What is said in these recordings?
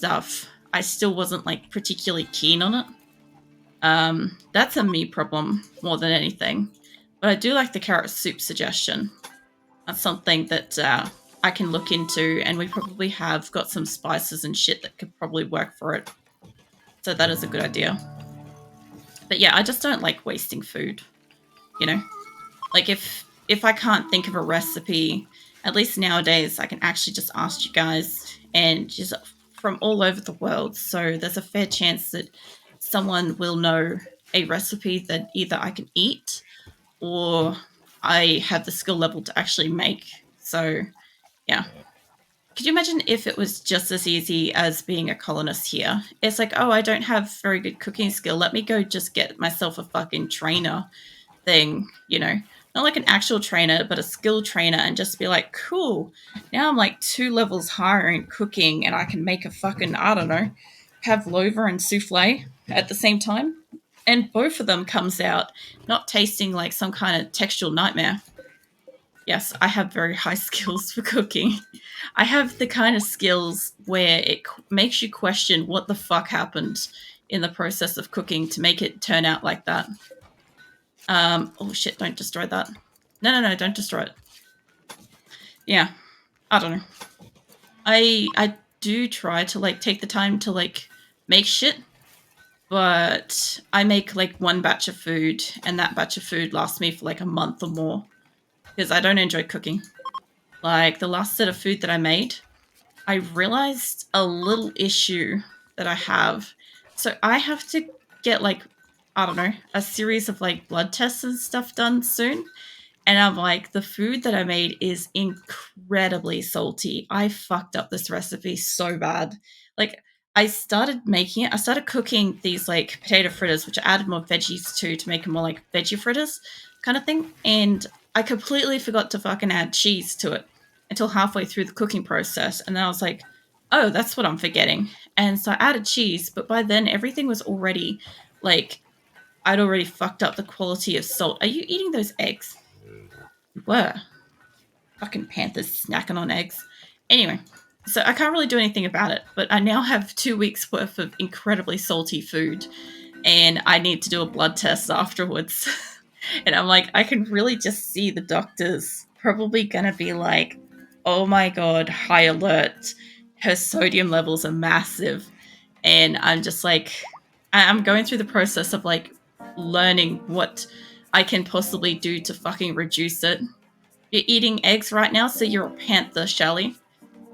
stuff, I still wasn't like particularly keen on it. That's a me problem more than anything. But I do like the carrot soup suggestion. That's something that I can look into, and we probably have got some spices and shit that could probably work for it. So that is a good idea. But yeah, I just don't like wasting food, you know? Like if I can't think of a recipe, at least nowadays I can actually just ask you guys, and just from all over the world. So there's a fair chance that someone will know a recipe that either I can eat or I have the skill level to actually make. So yeah. Could you imagine if it was just as easy as being a colonist here? It's like, oh, I don't have very good cooking skill. Let me go just get myself a fucking trainer thing, you know? Not like an actual trainer, but a skill trainer, and just be like, cool. Now I'm like 2 levels higher in cooking, and I can make a fucking, I don't know, pavlova and souffle at the same time. And both of them comes out not tasting like some kind of textual nightmare. Yes, I have very high skills for cooking. I have the kind of skills where it makes you question what the fuck happened in the process of cooking to make it turn out like that. Oh shit, don't destroy that. No, don't destroy it. Yeah, I don't know. I do try to like take the time to like make shit, but I make like one batch of food, and that batch of food lasts me for like a month or more because I don't enjoy cooking. Like the last set of food that I made, I realized a little issue that I have. So I have to get like, I don't know, a series of like blood tests and stuff done soon. And I'm like, the food that I made is incredibly salty. I fucked up this recipe so bad. Like, I started making it. I started cooking these like potato fritters, which I added more veggies to make them more like veggie fritters kind of thing. And I completely forgot to fucking add cheese to it until halfway through the cooking process. And then I was like, oh, that's what I'm forgetting. And so I added cheese, but by then everything was already like, I'd already fucked up the quality of salt. Are you eating those eggs? You were. Fucking panthers snacking on eggs. Anyway, so I can't really do anything about it, but I now have 2 weeks worth of incredibly salty food, and I need to do a blood test afterwards. And I'm like, I can really just see the doctors probably gonna be like, oh my god, high alert. Her sodium levels are massive. And I'm just like, I'm going through the process of like learning what I can possibly do to fucking reduce it. You're eating eggs right now, so you're a panther, Shelly.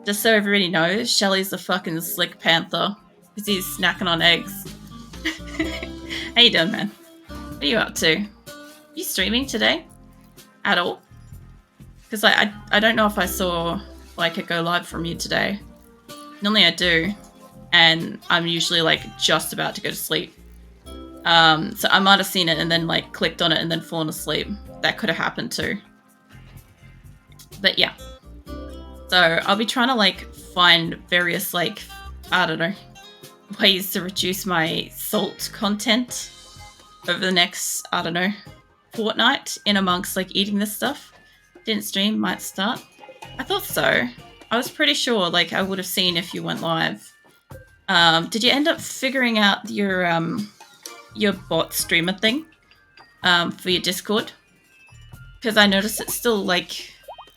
Just so everybody knows, Shelly's the fucking slick panther because he's snacking on eggs. How you doing, man? What are you up to? You streaming today? At all? Because I don't know if I saw like a go live from you today. Normally I do, and I'm usually like just about to go to sleep. So I might have seen it and then like clicked on it and then fallen asleep. That could have happened too. But yeah. So I'll be trying to like find various like, I don't know, ways to reduce my salt content over the next, I don't know, fortnight in amongst like eating this stuff. Didn't stream, might start. I thought so. I was pretty sure like I would have seen if you went live. Did you end up figuring out your bot streamer thing for your Discord? Because I noticed it's still like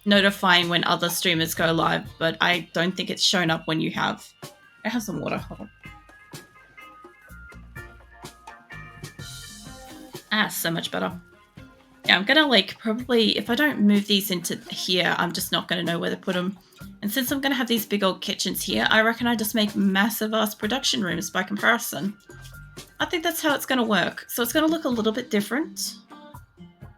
notifying when other streamers go live, but I don't think it's shown up when you have. I have some water. Hold on. Ah, so much better. Yeah, I'm gonna like probably, if I don't move these into here, I'm just not gonna know where to put them. And since I'm gonna have these big old kitchens here, I reckon I just make massive ass production rooms by comparison. I think that's how it's gonna work. So it's gonna look a little bit different,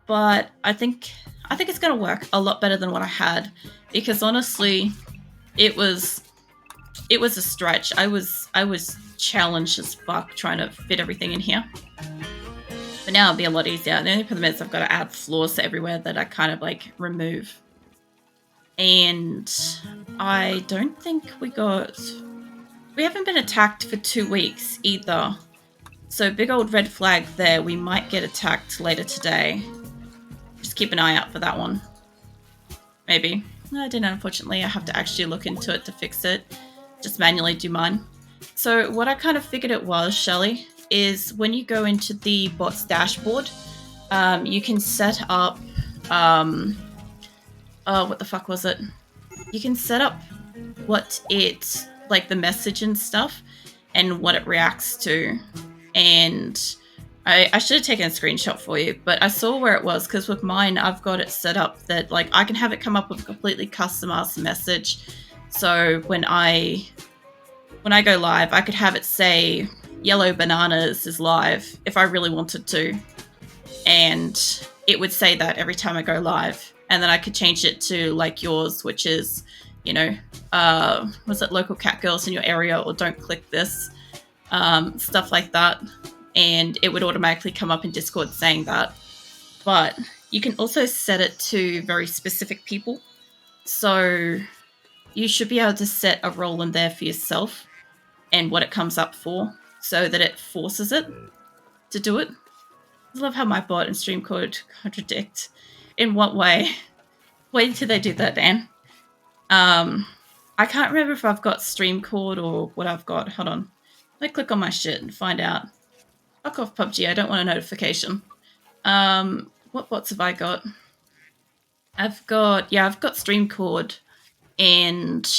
but I think it's gonna work a lot better than what I had, because honestly, it was a stretch. I was challenged as fuck trying to fit everything in here. But now it'll be a lot easier. The only problem is I've got to add floors to everywhere that I kind of like remove. And I don't think we haven't been attacked for 2 weeks either. So big old red flag there. We might get attacked later today. Just keep an eye out for that one. Maybe. No, I didn't, unfortunately. I have to actually look into it to fix it. Just manually do mine. So what I kind of figured it was, Shelley, is when you go into the bot's dashboard, you can set up, oh, what the fuck was it? You can set up what it, like the message and stuff, and what it reacts to. And I should have taken a screenshot for you, but I saw where it was, because with mine, I've got it set up that like I can have it come up with a completely customized message. So when I go live, I could have it say yellow bananas is live if I really wanted to. And it would say that every time I go live. And then I could change it to like yours, which is, you know, was it local cat girls in your area, or don't click this, stuff like that. And it would automatically come up in Discord saying that. But you can also set it to very specific people. So you should be able to set a role in there for yourself and what it comes up for, so that it forces it to do it. I love how my bot and stream code contradict. In what way? Wait till they do that, Dan. I can't remember if I've got stream cord or what I've got. Hold on. Let me click on my shit and find out. Fuck off, PUBG. I don't want a notification. What bots have I got? I've got stream cord, and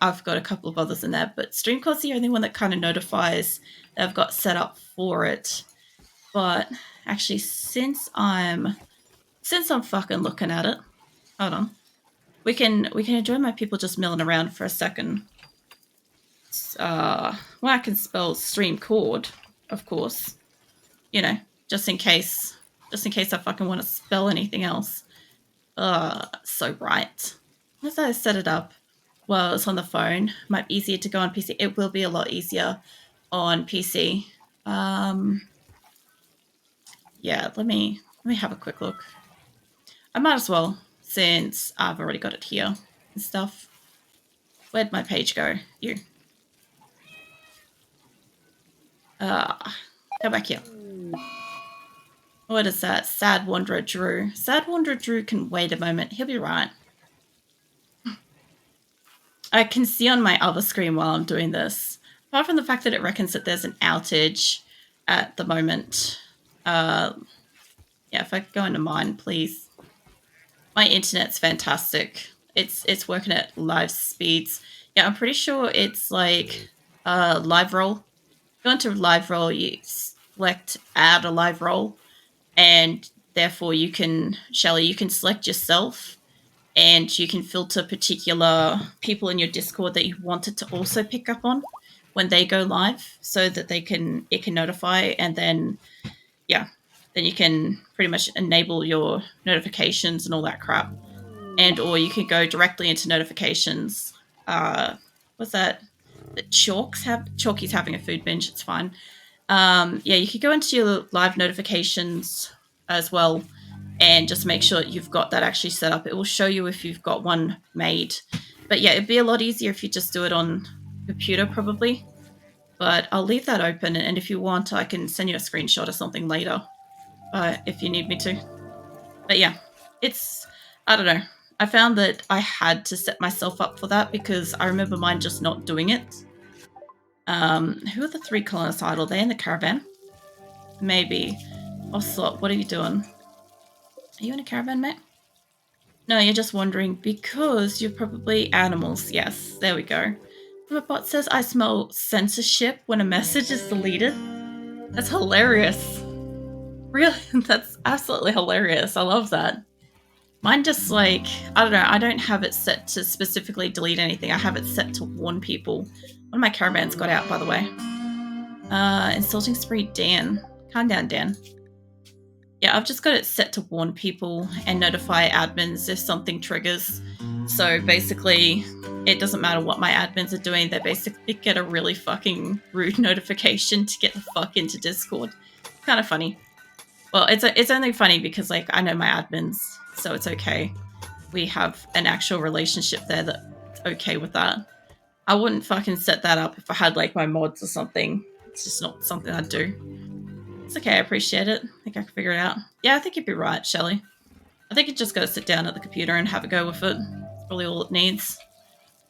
I've got a couple of others in there, but stream cord's the only one that kind of notifies that I've got set up for it. But actually, since I'm fucking looking at it, hold on. We can enjoy my people just milling around for a second. Well, I can spell stream cord, of course. You know, just in case I fucking want to spell anything else. So bright. Once I set it up, well, it's on the phone. Might be easier to go on PC. It will be a lot easier on PC. Yeah, let me have a quick look. I might as well, since I've already got it here and stuff. Where'd my page go? You. Go back here. What is that? Sad Wanderer Drew. Sad Wanderer Drew can wait a moment. He'll be right. I can see on my other screen while I'm doing this, apart from the fact that it reckons that there's an outage at the moment. Yeah, if I go into mine, please. My internet's fantastic. It's working at live speeds. Yeah, I'm pretty sure it's like live roll. Go into live roll, you select add a live roll, and therefore you can, Shelley, you can select yourself, and you can filter particular people in your Discord that you wanted to also pick up on when they go live, so that it can notify, and then yeah, then you can pretty much enable your notifications and all that crap. And or you can go directly into notifications. What's that? Chalky's having a food binge, it's fine. Yeah, you could go into your live notifications as well, and just make sure that you've got that actually set up. It will show you if you've got one made. But yeah, it'd be a lot easier if you just do it on computer probably. But I'll leave that open, and if you want, I can send you a screenshot or something later, if you need me to. But yeah, I don't know. I found that I had to set myself up for that, because I remember mine just not doing it. Who are the 3 colonists idle? They in the caravan? Maybe. Ocelot, what are you doing? Are you in a caravan, mate? No, you're just wandering because you're probably animals. Yes, there we go. The bot says I smell censorship when a message is deleted. That's hilarious. Really? That's absolutely hilarious. I love that. Mine just like, I don't know, I don't have it set to specifically delete anything. I have it set to warn people. One of my caravans got out, by the way. Insulting spree Dan. Calm down, Dan. Yeah, I've just got it set to warn people and notify admins if something triggers. So basically, it doesn't matter what my admins are doing. They basically get a really fucking rude notification to get the fuck into Discord. Kind of funny. Well, it's only funny because, like, I know my admins, so it's okay. We have an actual relationship there that's okay with that. I wouldn't fucking set that up if I had, like, my mods or something. It's just not something I'd do. It's okay, I appreciate it. I think I can figure it out. Yeah, I think you'd be right, Shelley. I think you just gotta sit down at the computer and have a go with it. That's probably all it needs.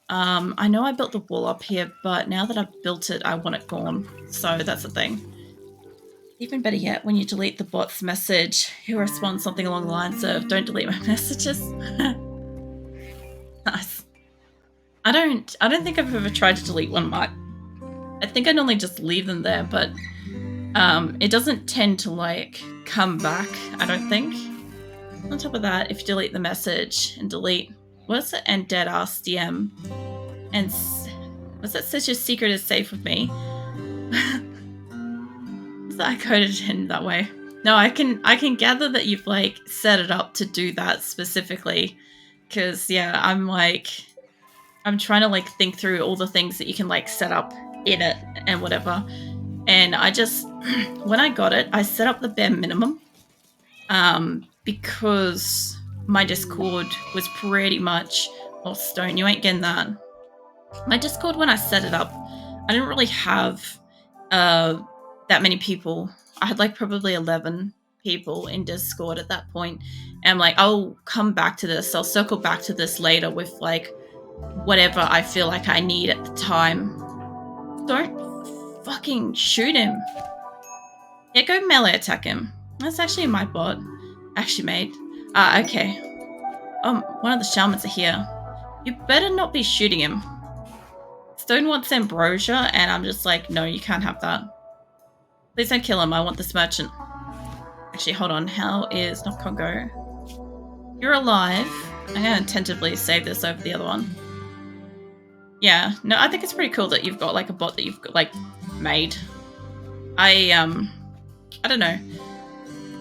I know I built the wall up here, but now that I've built it, I want it gone. So that's the thing. Even better yet, when you delete the bot's message, he'll respond something along the lines of, don't delete my messages. Nice. I don't think I've ever tried to delete one. I think I normally just leave them there, but it doesn't tend to like come back, I don't think. On top of that, if you delete the message and delete, what's it? And dead ass DM. And what's that? Says your secret is safe with me. What's that coded in that way? No, I can gather that you've like set it up to do that specifically. Cause yeah, I'm trying to like think through all the things that you can like set up in it and whatever. And I just, when I got it, I set up the bare minimum because my Discord was pretty much, oh, stone, you ain't getting that. My Discord, when I set it up, I didn't really have that many people. I had like probably 11 people in Discord at that point. And I'm like, I'll come back to this. I'll circle back to this later with like whatever I feel like I need at the time. Don't fucking shoot him. Yeah, go melee attack him. That's actually my bot. Actually made. Okay. One of the shamans are here. You better not be shooting him. Stone wants ambrosia, and I'm just like, no, you can't have that. Please don't kill him. I want this merchant. Actually, hold on. How is not Congo? You're alive. I'm gonna tentatively save this over the other one. Yeah, no, I think it's pretty cool that you've got like a bot that you've got, like made. I don't know.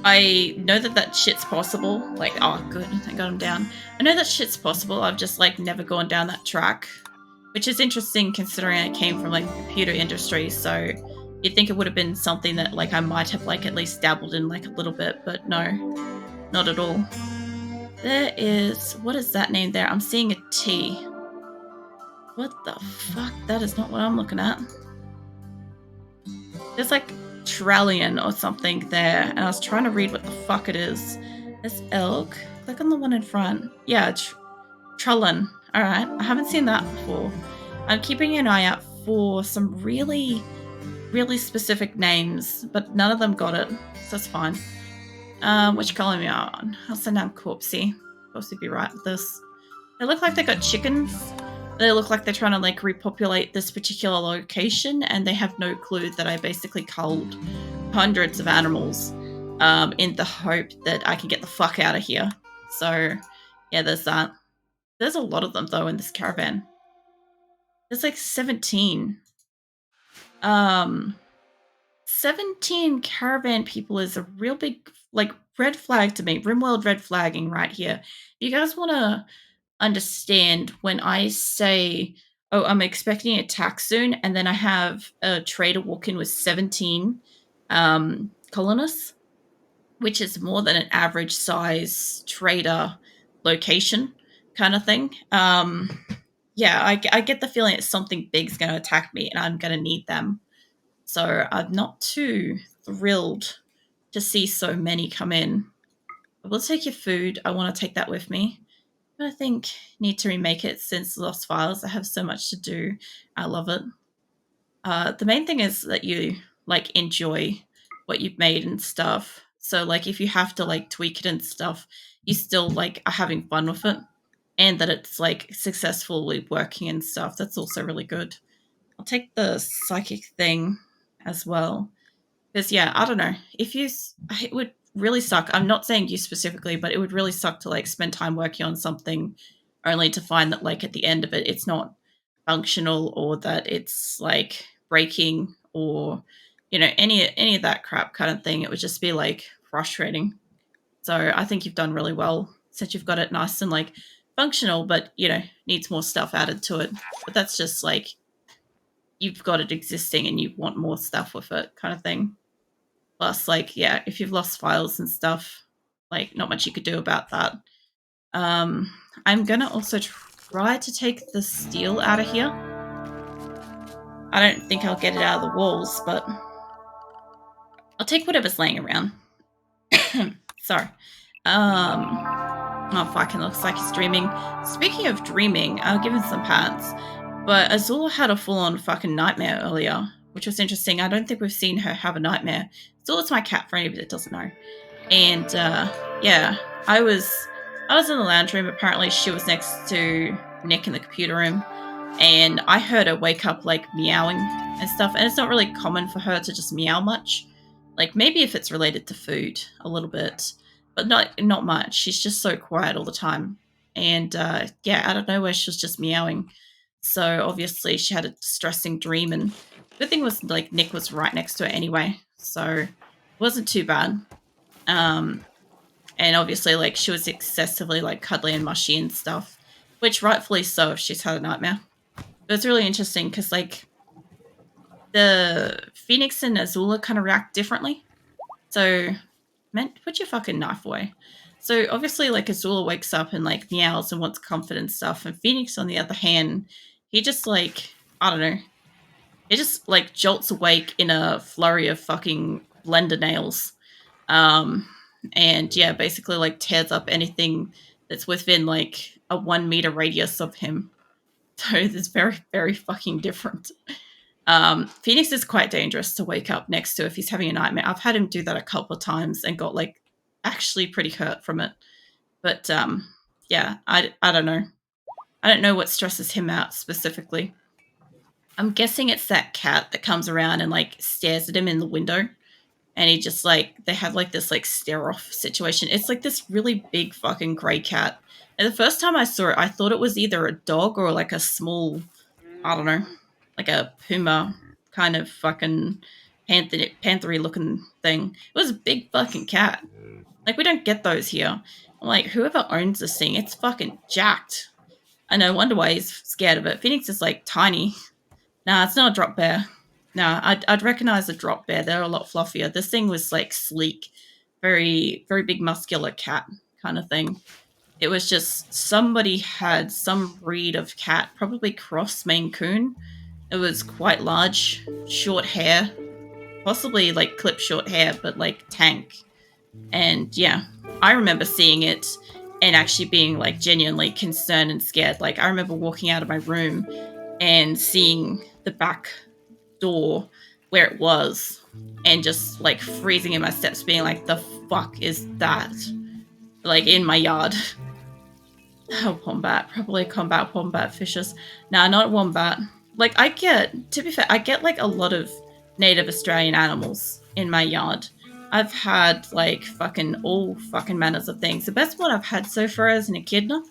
I know that shit's possible. Like, oh, good, I got him down. I know that shit's possible. I've just like never gone down that track, which is interesting considering I came from like the computer industry. So you'd think it would have been something that like I might have like at least dabbled in like a little bit, but no, not at all. There is, what is that name there? I'm seeing a T. What the fuck? That is not what I'm looking at. There's like Trallion or something there, and I was trying to read what the fuck it is. There's elk. Click on the one in front. Yeah, Trallin. Alright, I haven't seen that before. I'm keeping an eye out for some really, really specific names, but none of them got it, so that's fine. Which color am I on? I'll send down Corpsey. Corpsey be right with this. They look like they got chickens. They look like they're trying to like repopulate this particular location, and they have no clue that I basically culled hundreds of animals in the hope that I can get the fuck out of here. So yeah, there's that. There's a lot of them though in this caravan. There's like 17. 17 caravan people is a real big like red flag to me. RimWorld red flagging right here. If you guys want to understand when I say, oh, I'm expecting an attack soon, and then I have a trader walk in with 17 colonists, which is more than an average size trader location kind of thing. Yeah, I get the feeling it's something big's going to attack me and I'm going to need them. So I'm not too thrilled to see so many come in. I will take your food. I want to take that with me. But I think need to remake it since Lost Files. I have so much to do. I love it. The main thing is that you like enjoy what you've made and stuff. So like if you have to like tweak it and stuff, you still like are having fun with it, and that it's like successfully working and stuff. That's also really good. I'll take the psychic thing as well. Because yeah, I don't know. If you, it would really suck. I'm not saying you specifically, but it would really suck to like spend time working on something only to find that like at the end of it, it's not functional, or that it's like breaking, or you know, any of that crap kind of thing. It would just be like frustrating. So I think you've done really well since you've got it nice and like functional, but you know, needs more stuff added to it. But that's just like you've got it existing and you want more stuff with it kind of thing. Plus, like, yeah, if you've lost files and stuff, like, not much you could do about that. I'm gonna also try to take the steel out of here. I don't think I'll get it out of the walls, but I'll take whatever's laying around. Sorry. Oh, fucking looks like he's dreaming. Speaking of dreaming, I'll give him some pants. But Azula had a full-on fucking nightmare earlier, which was interesting. I don't think we've seen her have a nightmare. Azula's my cat, for anybody that doesn't know. And yeah, I was in the lounge room. Apparently, she was next to Nick in the computer room, and I heard her wake up like meowing and stuff. And it's not really common for her to just meow much. Like maybe if it's related to food, a little bit, but not much. She's just so quiet all the time. And yeah, out of nowhere, she was just meowing. So obviously, she had a distressing dream. And good thing was like Nick was right next to her anyway, so it wasn't too bad. And obviously, like she was excessively like cuddly and mushy and stuff, which rightfully so if she's had a nightmare. But it's really interesting because like the Phoenix and Azula kind of react differently. So, man, put your fucking knife away. So obviously, like Azula wakes up and like meows and wants comfort and stuff, and Phoenix, on the other hand, he just like I don't know, he just like jolts awake in a flurry of fucking blender nails. Um, and yeah, basically like tears up anything that's within like a 1 meter radius of him. So it's very, very fucking different. Phoenix is quite dangerous to wake up next to if he's having a nightmare. I've had him do that a couple of times and got like actually pretty hurt from it. But yeah, I don't know. I don't know what stresses him out specifically. I'm guessing it's that cat that comes around and like stares at him in the window, and he just like they have like this like stare off situation. It's like this really big fucking grey cat. And the first time I saw it, I thought it was either a dog or like a small, I don't know, like a puma kind of fucking panthery looking thing. It was a big fucking cat. Like we don't get those here. I'm like, whoever owns this thing, it's fucking jacked. I no wonder why he's scared of it. Phoenix is like tiny. Nah, it's not a drop bear. Nah, I'd recognize a drop bear. They're a lot fluffier. This thing was like sleek, very, very big muscular cat kind of thing. It was just somebody had some breed of cat, probably cross Maine Coon. It was quite large, short hair, possibly like clip short hair, but like tank. And yeah, I remember seeing it and actually being like genuinely concerned and scared. Like I remember walking out of my room and seeing the back door where it was and just like freezing in my steps, being like, the fuck is that? Like in my yard. Oh, wombat. Probably combat wombat fishes. Nah, not wombat. Like to be fair, I get like a lot of native Australian animals in my yard. I've had like fucking all fucking manners of things. The best one I've had so far is an echidna.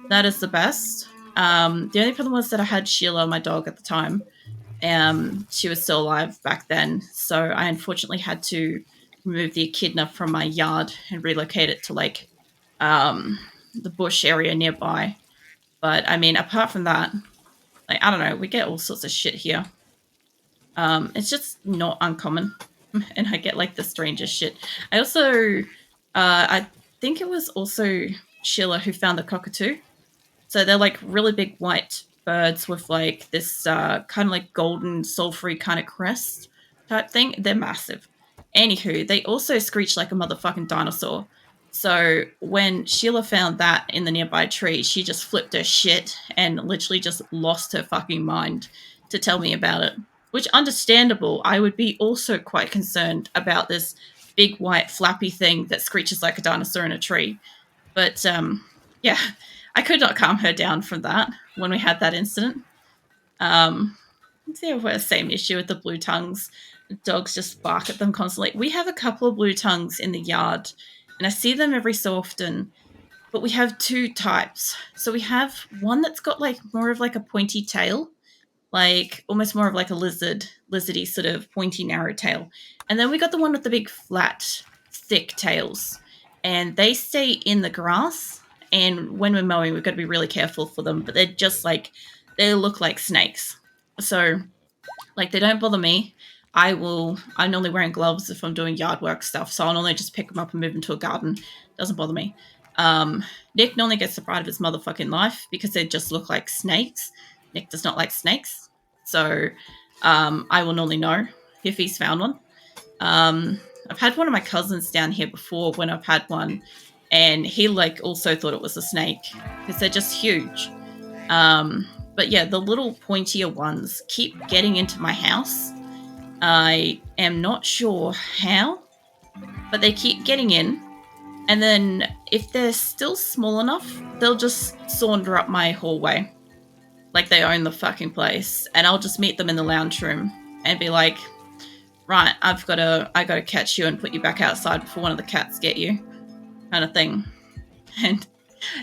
That is the best. The only problem was that I had Sheila, my dog, at the time. She was still alive back then, so I unfortunately had to remove the echidna from my yard and relocate it to like the bush area nearby. But I mean, apart from that, like I don't know, we get all sorts of shit here. It's just not uncommon, and I get like the strangest shit. I also, I think it was also Sheila who found the cockatoo. So they're like really big white birds with like this kind of like golden sulfury kind of crest type thing. They're massive. Anywho, they also screech like a motherfucking dinosaur. So when Sheila found that in the nearby tree, she just flipped her shit and literally just lost her fucking mind to tell me about it. Which, understandable, I would be also quite concerned about this big white flappy thing that screeches like a dinosaur in a tree. But yeah, I could not calm her down from that when we had that incident. Yeah, we're the same issue with the blue tongues. The dogs just bark at them constantly. We have a couple of blue tongues in the yard, and I see them every so often. But we have two types. So we have one that's got like more of like a pointy tail, like almost more of like a lizardy sort of pointy narrow tail. And then we got the one with the big flat, thick tails. And they stay in the grass. And when we're mowing, we've got to be really careful for them. But they're just like, they look like snakes. So, like, they don't bother me. I'm normally wearing gloves if I'm doing yard work stuff. So I'll normally just pick them up and move them to a garden. Doesn't bother me. Nick normally gets the pride of his motherfucking life because they just look like snakes. Nick does not like snakes. So I will normally know if he's found one. I've had one of my cousins down here before when I've had one, and he like also thought it was a snake because they're just huge. But yeah, the little pointier ones keep getting into my house. I am not sure how, but they keep getting in. And then if they're still small enough, they'll just saunter up my hallway like they own the fucking place. And I'll just meet them in the lounge room and be like, right, I gotta catch you and put you back outside before one of the cats get you, kind of thing. And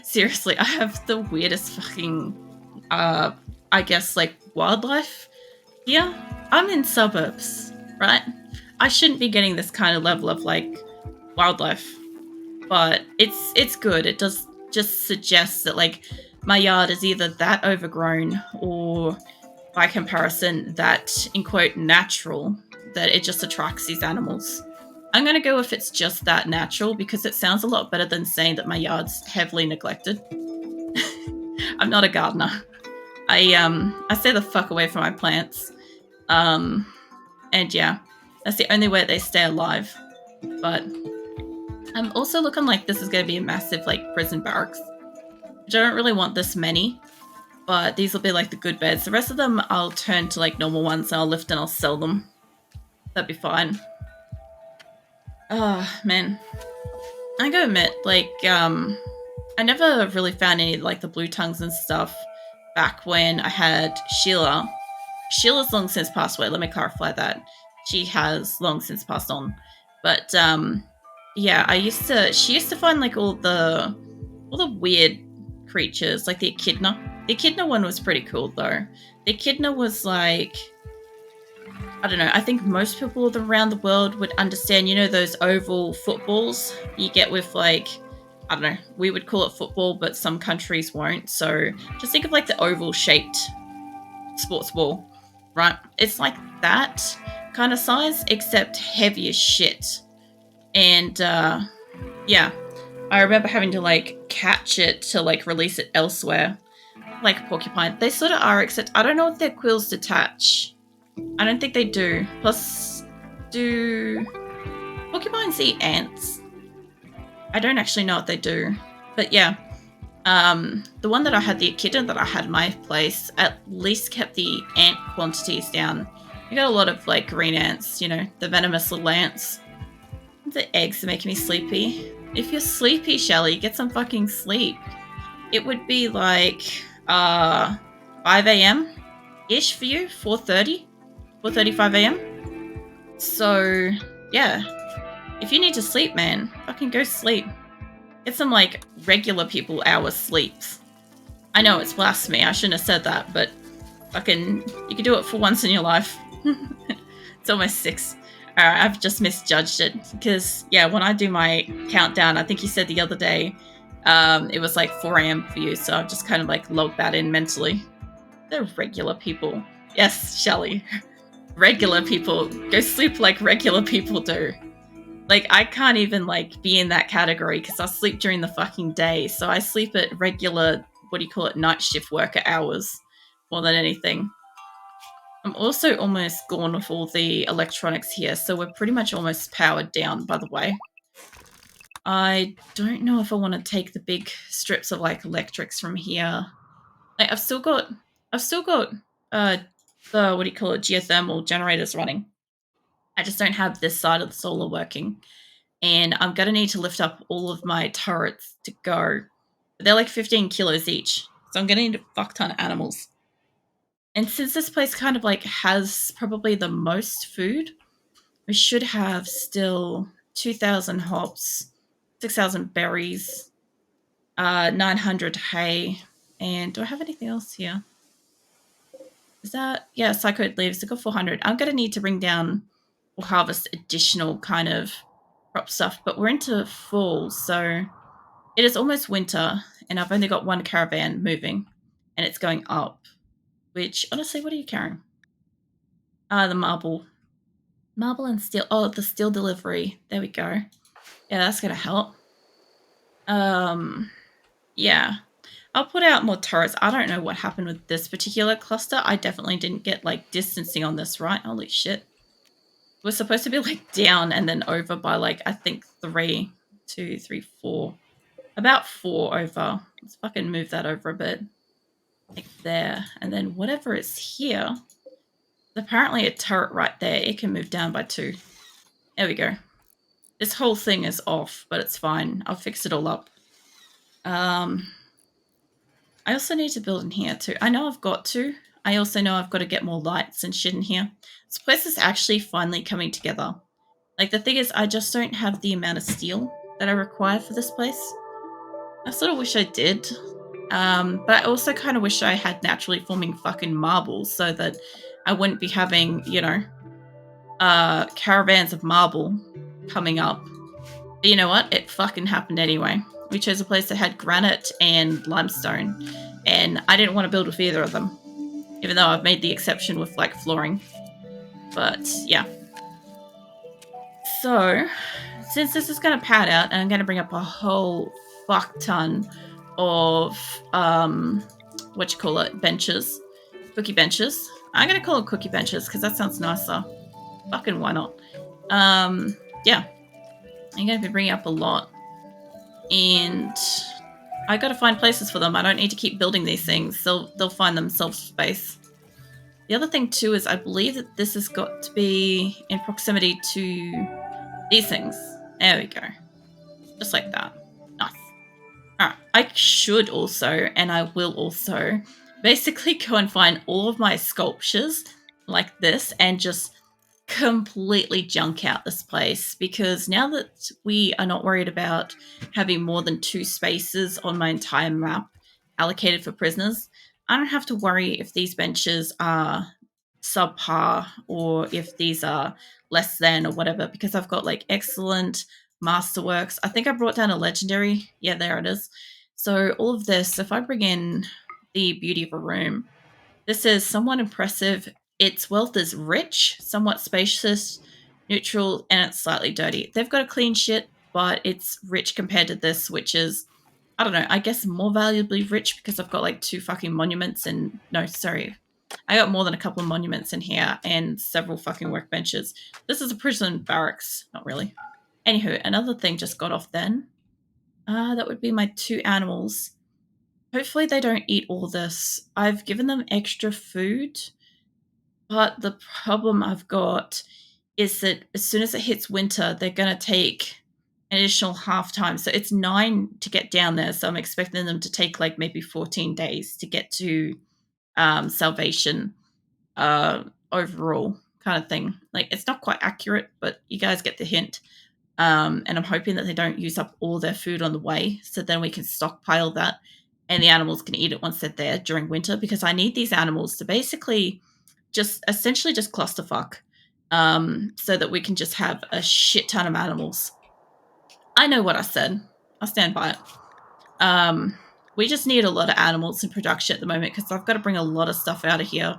seriously, I have the weirdest fucking, I guess, like, wildlife here. I'm in suburbs, right? I shouldn't be getting this kind of level of, like, wildlife. But it's good. It does just suggest that, like, my yard is either that overgrown or, by comparison, that, in quote, natural, that it just attracts these animals. I'm going to go if it's just that natural because it sounds a lot better than saying that my yard's heavily neglected. I'm not a gardener. I stay the fuck away from my plants. And yeah, that's the only way that they stay alive. But I'm also looking like this is going to be a massive like prison barracks, which I don't really want this many. But these will be like the good beds. The rest of them I'll turn to like normal ones and I'll lift and I'll sell them. That'd be fine. Oh, man. I gotta admit, like, I never really found any, like, the blue tongues and stuff back when I had Sheila. Sheila's long since passed away, let me clarify that. She has long since passed on. But, yeah, she used to find, like, all the weird creatures, like the echidna. The echidna one was pretty cool, though. The echidna was, like, I don't know, I think most people around the world would understand, you know, those oval footballs you get with, like, I don't know, we would call it football, but some countries won't. So just think of like the oval shaped sports ball, right? It's like that kind of size, except heavy as shit. And yeah, I remember having to like catch it to like release it elsewhere. Like porcupine, they sort of are, except I don't know if their quills detach. I don't think they do. Plus, do porcupines eat ants? I don't actually know what they do. But yeah, the one that I had, the echidna that I had in my place, at least kept the ant quantities down. You got a lot of like green ants, you know, the venomous little ants. The eggs are making me sleepy. If you're sleepy, Shelly, get some fucking sleep. It would be like 5 a.m. ish for you, 4:30, 4:35 a.m. So yeah, if you need to sleep, man, fucking go sleep. Get some like regular people hours sleeps. I know it's blasphemy. I shouldn't have said that, but fucking, you can do it for once in your life. It's almost 6. Alright, I've just misjudged it because yeah, when I do my countdown, I think you said the other day, it was like 4 a.m. for you, so I've just kind of like logged that in mentally. They're regular people. Yes, Shelley. Regular people. Go sleep like regular people do. Like, I can't even like be in that category because I sleep during the fucking day, so I sleep at regular, what do you call it, night shift worker hours more than anything. I'm also almost gone with all the electronics here, so we're pretty much almost powered down, by the way. I don't know if I want to take the big strips of like electrics from here. Like, I've still got the, what do you call it, geothermal generators running. I just don't have this side of the solar working. And I'm going to need to lift up all of my turrets to go. They're like 15 kilos each, so I'm going to need a fuck ton of animals. And since this place kind of like has probably the most food, we should have still 2,000 hops, 6,000 berries, 900 hay, and do I have anything else here? Is that, yeah, psychoid leaves, I got 400. I'm going to need to bring down or harvest additional kind of crop stuff, but we're into fall, so it is almost winter, and I've only got one caravan moving, and it's going up. Which, honestly, what are you carrying? The marble. Marble and steel. Oh, the steel delivery. There we go. Yeah, that's gonna help. Yeah. I'll put out more turrets. I don't know what happened with this particular cluster. I definitely didn't get, like, distancing on this, right? Holy shit. We're supposed to be, like, down and then over by, like, I think 3, 2, 3, 4. About 4 over. Let's fucking move that over a bit. Like there. And then whatever is here, apparently a turret right there. It can move down by 2. There we go. This whole thing is off, but it's fine. I'll fix it all up. I also need to build in here too. I know I've got to. I also know I've got to get more lights and shit in here. This place is actually finally coming together. Like, the thing is, I just don't have the amount of steel that I require for this place. I sort of wish I did. But I also kind of wish I had naturally forming fucking marble so that I wouldn't be having, you know, caravans of marble coming up. But you know what? It fucking happened anyway. We chose a place that had granite and limestone, and I didn't want to build with either of them, even though I've made the exception with, like, flooring. But, yeah. So, since this is going to pad out, and I'm going to bring up a whole fuck ton of, benches. Cookie benches. I'm going to call them cookie benches, because that sounds nicer. Fucking why not? Yeah. I'm going to be bringing up a lot. And I got to find places for them. I don't need to keep building these things. They'll find themselves space. The other thing, too, is I believe that this has got to be in proximity to these things. There we go. Just like that. Nice. Alright. I should also, and I will also, basically go and find all of my sculptures like this and just completely junk out this place, because now that we are not worried about having more than 2 spaces on my entire map allocated for prisoners, I don't have to worry if these benches are subpar or if these are less than or whatever, because I've got, like, excellent masterworks. I think I brought down a legendary. Yeah, there it is. So all of this, if I bring in the beauty of a room, this is somewhat impressive. Its wealth is rich, somewhat spacious, neutral, and it's slightly dirty. They've got a clean shit, but it's rich compared to this, which is, I don't know, I guess more valuably rich because I've got, like, 2 fucking monuments and, no, sorry. I got more than a couple of monuments in here and several fucking workbenches. This is a prison barracks. Not really. Anywho, another thing just got off then. That would be my 2 animals. Hopefully they don't eat all this. I've given them extra food, but the problem I've got is that as soon as it hits winter, they're going to take an additional half time. So it's 9 to get down there. So I'm expecting them to take, like, maybe 14 days to get to salvation overall kind of thing. Like, it's not quite accurate, but you guys get the hint. And I'm hoping that they don't use up all their food on the way, so then we can stockpile that and the animals can eat it once they're there during winter, because I need these animals to basically essentially just clusterfuck, so that we can just have a shit ton of animals. I know what I said. I'll stand by it. We just need a lot of animals in production at the moment because I've got to bring a lot of stuff out of here.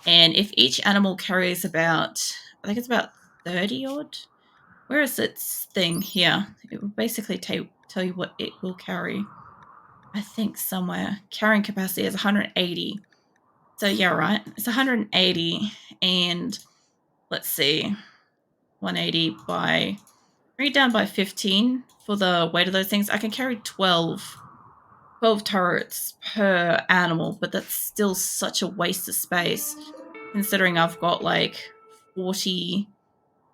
And if each animal carries about, I think it's about 30 odd. Where is its thing here? It will basically tell you what it will carry. I think somewhere. Carrying capacity is 180. So yeah, right. It's 180, and let's see, 180 by, bring it down by 15 for the weight of those things. I can carry 12 turrets per animal, but that's still such a waste of space, considering I've got, like, 40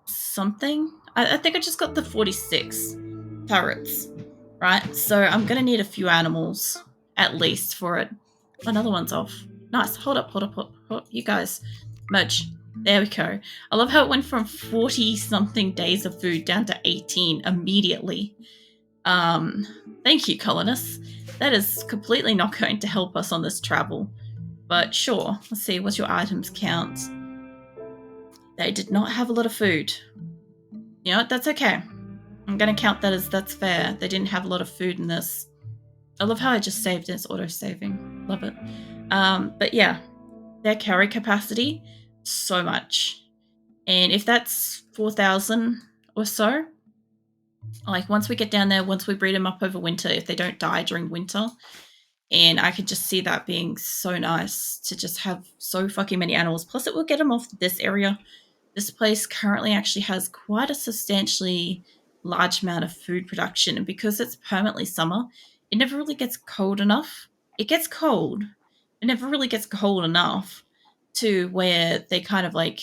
something. I think I just got the 46 turrets, right? So I'm gonna need a few animals at least for it. Another one's off. Nice. Hold up. You guys, merge. There we go. I love how it went from 40 something days of food down to 18 immediately. Thank you, colonists. That is completely not going to help us on this travel. But sure. Let's see. What's your items count? They did not have a lot of food. You know what? That's okay. I'm going to count that as that's fair. They didn't have a lot of food in this. I love how I just saved it. It's auto-saving. Love it. But yeah, their carry capacity, so much. And if that's 4,000 or so, like, once we get down there, once we breed them up over winter, if they don't die during winter, and I could just see that being so nice to just have so fucking many animals. Plus, it will get them off this area. This place currently actually has quite a substantially large amount of food production, and because it's permanently summer, it never really gets cold enough. It gets cold. It never really gets cold enough to where they kind of like,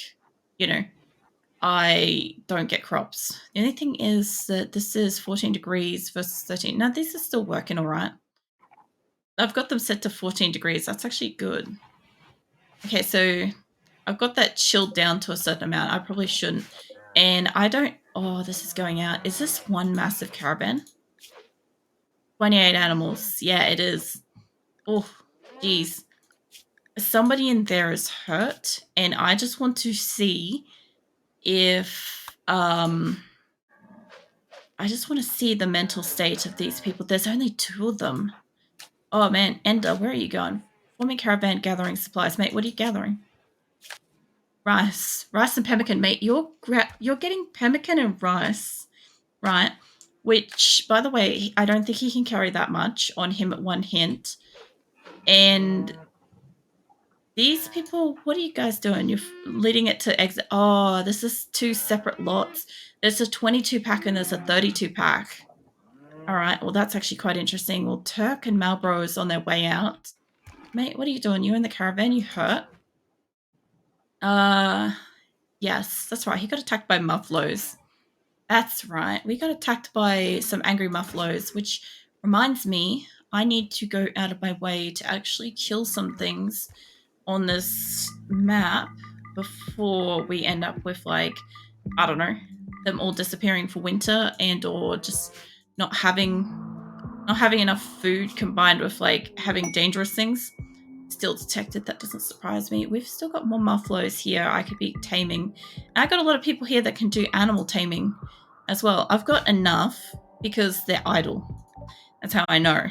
you know, I don't get crops. The only thing is that this is 14 degrees versus 13. Now, these are still working all right. I've got them set to 14 degrees. That's actually good. Okay, so I've got that chilled down to a certain amount. I probably shouldn't. And I don't... Oh, this is going out. Is this one massive caravan? 28 animals. Yeah, it is. Oh, geez. Somebody in there is hurt, and I just want to see if... I just want to see the mental state of these people. There's only 2 of them. Oh, man. Ender, where are you going? Forming caravan, gathering supplies. Mate, what are you gathering? Rice. Rice and pemmican. Mate, you're getting pemmican and rice, right? Which, by the way, I don't think he can carry that much on him at one hint. And these people, what are you guys doing? You're leading it to exit. Oh, this is 2 separate lots. There's a 22-pack and there's a 32-pack. All right, well, that's actually quite interesting. Well, Turk and Malbro is on their way out. Mate, what are you doing? You in the caravan? You hurt? Yes, that's right. He got attacked by muffaloes. That's right. We got attacked by some angry muffaloes, which reminds me, I need to go out of my way to actually kill some things on this map before we end up with, like, I don't know, them all disappearing for winter and or just not having enough food combined with like having dangerous things. Still detected, that doesn't surprise me. We've still got more muffaloes here I could be taming. And I got a lot of people here that can do animal taming as well. I've got enough because they're idle. That's how I know.